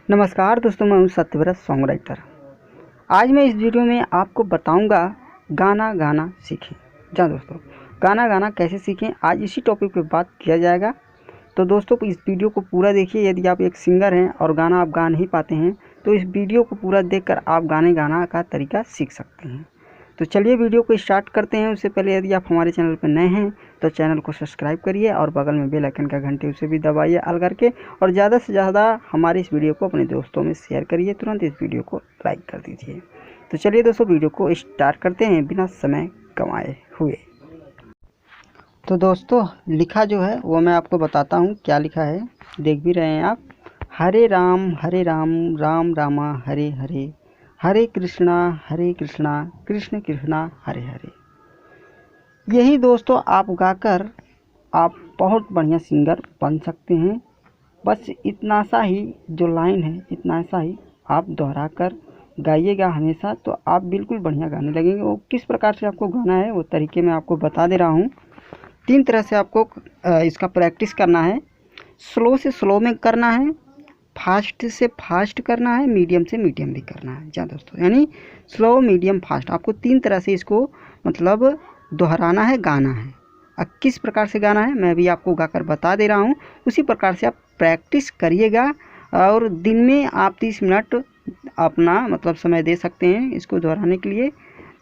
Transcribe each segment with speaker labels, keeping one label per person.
Speaker 1: नमस्कार दोस्तों, मैं हूं सत्यव्रत सॉन्ग राइटर। आज मैं इस वीडियो में आपको बताऊंगा गाना गाना सीखें। जहाँ दोस्तों गाना गाना कैसे सीखें, आज इसी टॉपिक पे बात किया जाएगा। तो दोस्तों इस वीडियो को पूरा देखिए। यदि आप एक सिंगर हैं और गाना आप गा नहीं पाते हैं तो इस वीडियो को पूरा देखकर आप गाने गाना का तरीका सीख सकते हैं। तो चलिए वीडियो को स्टार्ट करते हैं। उससे पहले यदि आप हमारे चैनल पर नए हैं तो चैनल को सब्सक्राइब करिए और बगल में बेल आइकन का घंटे उसे भी दबाइए ऑल करके, और ज़्यादा से ज़्यादा हमारे इस वीडियो को अपने दोस्तों में शेयर करिए। तुरंत इस वीडियो को लाइक कर दीजिए। तो चलिए दोस्तों वीडियो को स्टार्ट करते हैं बिना समय गंवाए हुए। तो दोस्तों लिखा जो है वो मैं आपको बताता हूँ क्या लिखा है, देख भी रहे हैं आप। हरे राम राम रामा हरे हरे, हरे कृष्णा कृष्ण कृष्णा हरे हरे। यही दोस्तों आप गाकर आप बहुत बढ़िया सिंगर बन सकते हैं। बस इतना सा ही जो लाइन है, इतना सा ही आप दोहरा कर गाइएगा हमेशा, तो आप बिल्कुल बढ़िया गाने लगेंगे। वो किस प्रकार से आपको गाना है वो तरीके मैं आपको बता दे रहा हूँ। 3 तरह से आपको इसका प्रैक्टिस करना है। स्लो से स्लो में करना है, फास्ट से फास्ट करना है, मीडियम से मीडियम भी करना है। जी दोस्तों, यानी स्लो मीडियम फास्ट, आपको 3 तरह से इसको मतलब दोहराना है, गाना है। अब किस प्रकार से गाना है मैं भी आपको गाकर बता दे रहा हूँ। उसी प्रकार से आप प्रैक्टिस करिएगा और दिन में आप 30 मिनट अपना मतलब समय दे सकते हैं इसको दोहराने के लिए।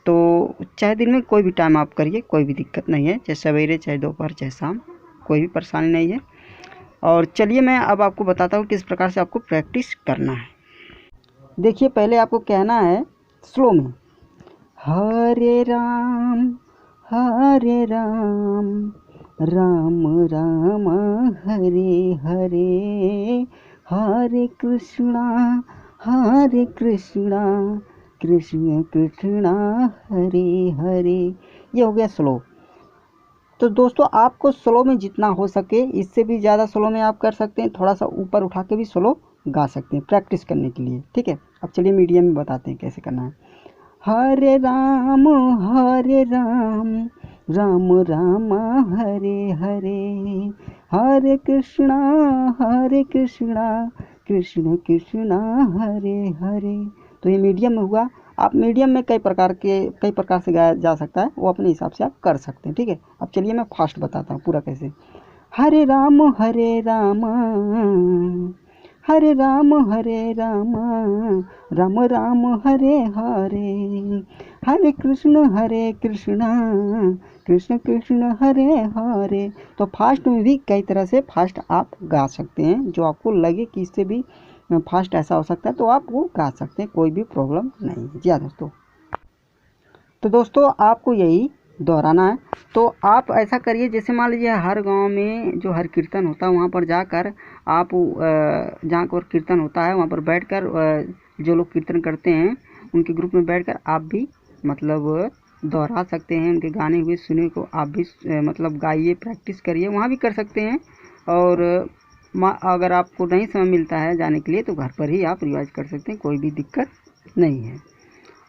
Speaker 1: तो चाहे दिन में कोई भी टाइम आप करिए, कोई भी दिक्कत नहीं है, चाहे सवेरे चाहे दोपहर चाहे शाम, कोई भी परेशानी नहीं है। और चलिए मैं अब आपको बताता हूँ किस प्रकार से आपको प्रैक्टिस करना है। देखिए पहले आपको कहना है स्लो में, हरे राम राम राम हरे हरे, हरे कृष्णा कृष्ण कृष्णा हरे हरे। ये हो गया स्लो। तो दोस्तों आपको स्लो में जितना हो सके, इससे भी ज़्यादा स्लो में आप कर सकते हैं, थोड़ा सा ऊपर उठा के भी स्लो गा सकते हैं प्रैक्टिस करने के लिए, ठीक है। अब चलिए मीडियम में बताते हैं कैसे करना है। हरे राम राम राम हरे हरे, हरे कृष्णा कृष्ण कृष्णा हरे हरे। तो ये मीडियम में हुआ। आप मीडियम में कई प्रकार से गाया जा सकता है, वो अपने हिसाब से आप कर सकते हैं, ठीक है। अब चलिए मैं फास्ट बताता हूँ पूरा कैसे। हरे राम राम राम हरे हरे, हरे कृष्ण कृष्ण कृष्ण हरे हरे। तो फास्ट में भी कई तरह से फास्ट आप गा सकते हैं, जो आपको लगे कि इससे भी फास्ट ऐसा हो सकता है तो आप वो गा सकते हैं, कोई भी प्रॉब्लम नहीं है। जी हाँ दोस्तों, तो दोस्तों आपको यही दोहराना है। तो आप ऐसा करिए, जैसे मान लीजिए हर गांव में जो हर कीर्तन होता है वहाँ पर जाकर आप जहाँ पर कीर्तन होता है वहाँ पर बैठकर जो लोग कीर्तन करते हैं उनके ग्रुप में बैठकर आप भी मतलब दोहरा सकते हैं। उनके गाने हुए सुने को आप भी मतलब गाइए, प्रैक्टिस करिए, वहाँ भी कर सकते हैं। और अगर आपको नहीं समय मिलता है जाने के लिए तो घर पर ही आप रिवाइज कर सकते हैं, कोई भी दिक्कत नहीं है।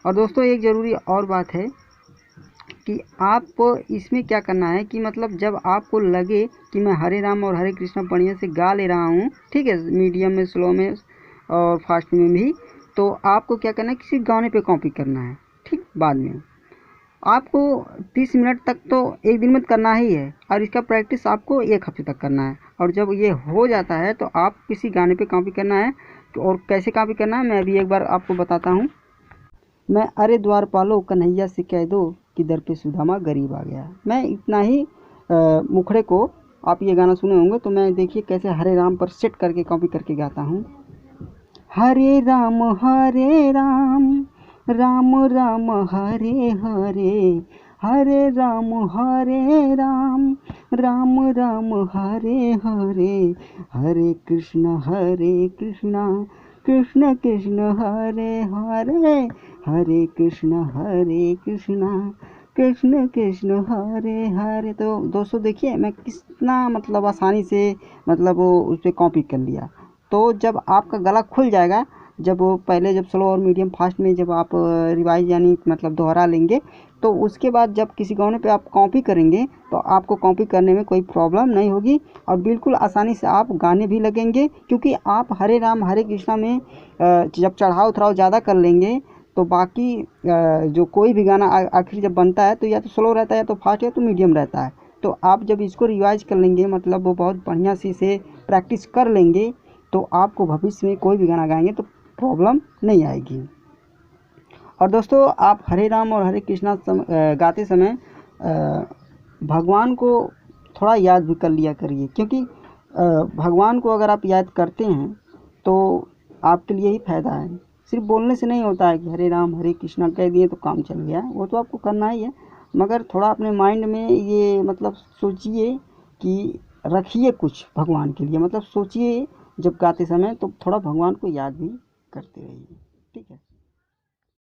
Speaker 1: और दोस्तों एक ज़रूरी और बात है कि आपको इसमें क्या करना है कि मतलब जब आपको लगे कि मैं हरे राम और हरे कृष्णा बढ़िया से गा ले रहा हूँ, ठीक है, मीडियम में, स्लो में और फास्ट में भी, तो आपको क्या करना है, किसी गाने पे कॉपी करना है, ठीक। बाद में आपको 30 मिनट तक तो एक दिन में करना ही है, और इसका प्रैक्टिस आपको 1 हफ्ते तक करना है। और जब ये हो जाता है तो आप किसी गाने पे कॉपी करना है। और कैसे कॉपी करना है मैं अभी एक बार आपको बताता हूँ। मैं अरे द्वारपालो कन्हैया से कह दो कि दर पे सुदामा गरीब आ गया। मैं इतना ही मुखड़े को आप ये गाना सुने होंगे, तो मैं देखिए कैसे हरे राम पर सेट करके कॉपी करके गाता हूँ। हरे राम राम राम हरे हरे, हरे राम राम हरे हरे, हरे कृष्ण कृष्ण कृष्ण हरे हरे, हरे कृष्ण कृष्ण कृष्ण हरे हरे। तो दोस्तों देखिए मैं कितना मतलब आसानी से मतलब वो उस पर कॉपी कर लिया। तो जब आपका गला खुल जाएगा जब वो पहले जब स्लो और मीडियम फास्ट में जब आप रिवाइज यानी मतलब दोहरा लेंगे, तो उसके बाद जब किसी गाने पे आप कॉपी करेंगे तो आपको कॉपी करने में कोई प्रॉब्लम नहीं होगी और बिल्कुल आसानी से आप गाने भी लगेंगे। क्योंकि आप हरे राम हरे कृष्णा में जब चढ़ाव उतराव ज़्यादा कर लेंगे तो बाकी जो कोई भी गाना आखिर जब बनता है तो या तो स्लो रहता है या तो फास्ट या तो मीडियम रहता है। तो आप जब इसको रिवाइज कर लेंगे, मतलब वो बहुत बढ़िया से इसे प्रैक्टिस कर लेंगे, तो आपको भविष्य में कोई भी गाना गाएंगे तो प्रॉब्लम नहीं आएगी। और दोस्तों, आप हरे राम और हरे कृष्णा गाते समय भगवान को थोड़ा याद भी कर लिया करिए। क्योंकि भगवान को अगर आप याद करते हैं तो आपके लिए ही फ़ायदा है। सिर्फ बोलने से नहीं होता है कि हरे राम हरे कृष्णा कह दिए तो काम चल गया, वो तो आपको करना ही है। मगर थोड़ा अपने माइंड में ये मतलब सोचिए कि रखिए कुछ भगवान के लिए, मतलब सोचिए जब गाते समय तो थोड़ा भगवान को याद भी करते रहिए। ठीक है।